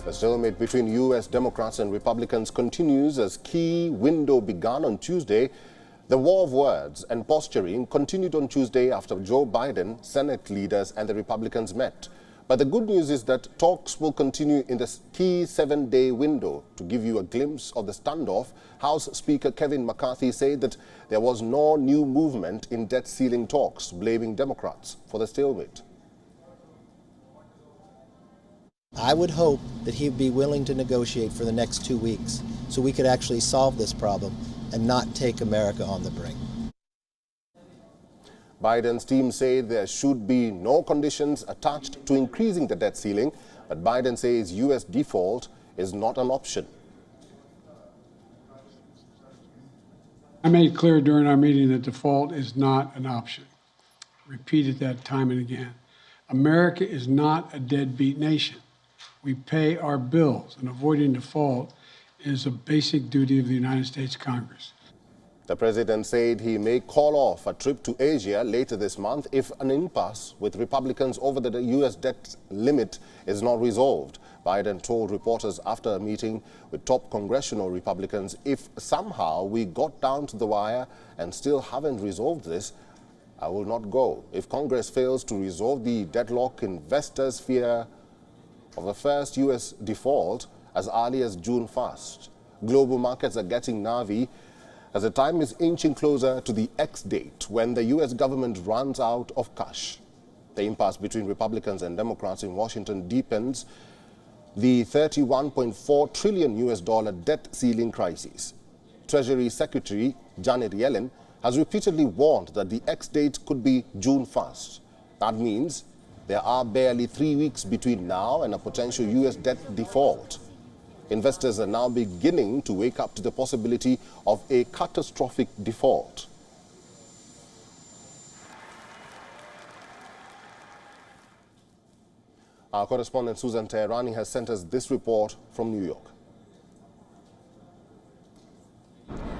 The stalemate between U.S. Democrats and Republicans continues as key window began on Tuesday. The war of words and posturing continued on Tuesday after Joe Biden, Senate leaders and the Republicans met. But the good news is that talks will continue in the key 7-day window. To give you a glimpse of the standoff, House Speaker Kevin McCarthy said that there was no new movement in debt ceiling talks, blaming Democrats for the stalemate. I would hope that he'd be willing to negotiate for the next 2 weeks so we could actually solve this problem and not take America on the brink. Biden's team said there should be no conditions attached to increasing the debt ceiling, but Biden says U.S. default is not an option. I made clear during our meeting that default is not an option. Repeated that time and again. America is not a deadbeat nation. We pay our bills, and avoiding default is a basic duty of the United States Congress. The president said he may call off a trip to Asia later this month if an impasse with Republicans over the U.S. debt limit is not resolved. Biden told reporters after a meeting with top congressional Republicans, if somehow we got down to the wire and still haven't resolved this, I will not go. If Congress fails to resolve the deadlock, investors fear of a first U.S. default as early as June 1st. Global markets are getting nervy as the time is inching closer to the X date when the U.S. government runs out of cash. The impasse between Republicans and Democrats in Washington deepens the $31.4 trillion U.S. debt ceiling crisis. Treasury Secretary Janet Yellen has repeatedly warned that the X date could be June 1st. That means there are barely 3 weeks between now and a potential U.S. debt default. Investors are now beginning to wake up to the possibility of a catastrophic default. Our correspondent Susan Teherani has sent us this report from New York.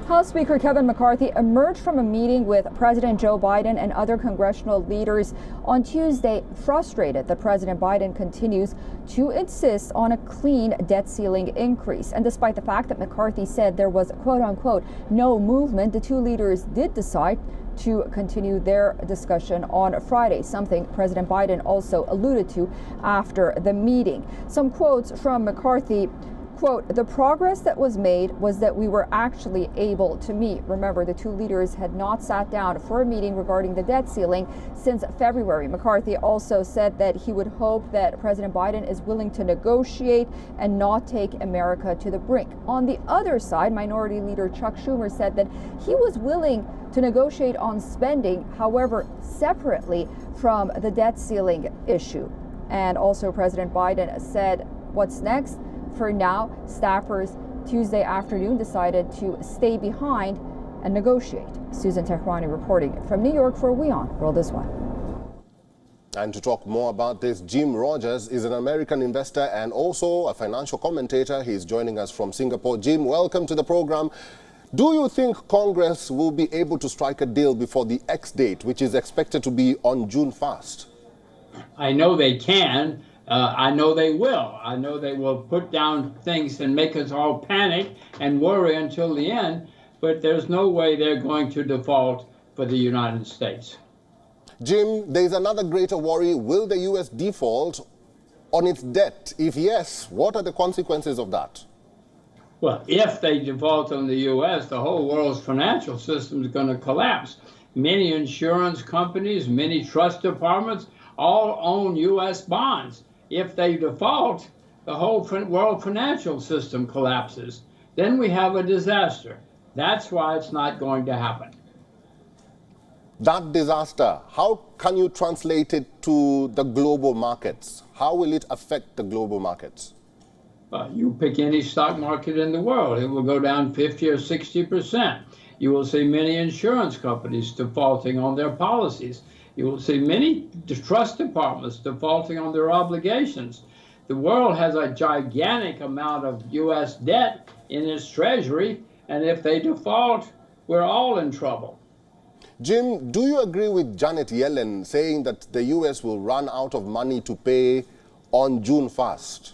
House Speaker Kevin McCarthy emerged from a meeting with President Joe Biden and other congressional leaders on Tuesday, frustrated that President Biden continues to insist on a clean debt ceiling increase. And despite the fact that McCarthy said there was, quote unquote, no movement, the two leaders did decide to continue their discussion on Friday, something President Biden also alluded to after the meeting. Some quotes from McCarthy. Quote, the progress that was made was that we were actually able to meet. Remember, the two leaders had not sat down for a meeting regarding the debt ceiling since February. McCarthy also said that he would hope that President Biden is willing to negotiate and not take America to the brink. On the other side, Minority Leader Chuck Schumer said that he was willing to negotiate on spending, however, separately from the debt ceiling issue. And also President Biden said, what's next? For now, staffers Tuesday afternoon decided to stay behind and negotiate. Susan Teherani reporting from New York for WION World is One. And to talk more about this, Jim Rogers is an American investor and also a financial commentator. He's joining us from Singapore. Jim, welcome to the program. Do you think Congress will be able to strike a deal before the X date, which is expected to be on June 1st? I know they can. I know they will. I know they will put down things and make us all panic and worry until the end, but there's no way they're going to default for the United States. Jim, there's another greater worry. Will the U.S. default on its debt? If yes, what are the consequences of that? Well, if they default on the U.S., the whole world's financial system is going to collapse. Many insurance companies, many trust departments all own U.S. bonds. If they default, the whole world financial system collapses. Then we have a disaster. That's why it's not going to happen. That disaster, how can you translate it to the global markets? How will it affect the global markets? You pick any stock market in the world, it will go down 50 or 60%. You will see many insurance companies defaulting on their policies. You will see many trust departments defaulting on their obligations. The world has a gigantic amount of U.S. debt in its treasury, and if they default, we're all in trouble. Jim, do you agree with Janet Yellen saying that the U.S. will run out of money to pay on June 1st?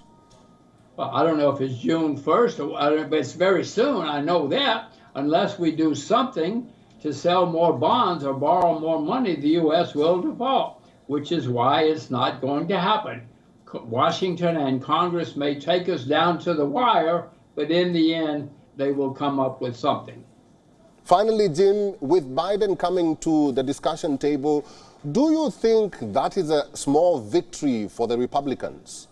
Well, I don't know if it's June 1st, but it's very soon, I know that. Unless we do something to sell more bonds or borrow more money, the U.S. will default, which is why it's not going to happen. Washington and Congress may take us down to the wire, but in the end, they will come up with something. Finally, Jim, with Biden coming to the discussion table, do you think that is a small victory for the Republicans?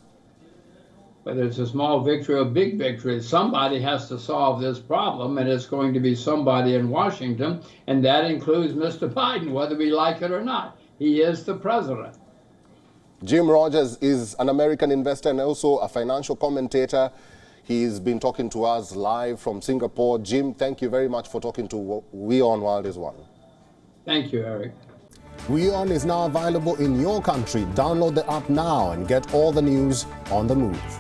Whether it's a small victory or a big victory, somebody has to solve this problem, and it's going to be somebody in Washington, and that includes Mr. Biden, whether we like it or not. He is the president. Jim Rogers is an American investor and also a financial commentator. He's been talking to us live from Singapore. Jim, thank you very much for talking to WION World is One. Thank you, Eric. WION is now available in your country. Download the app now and get all the news on the move.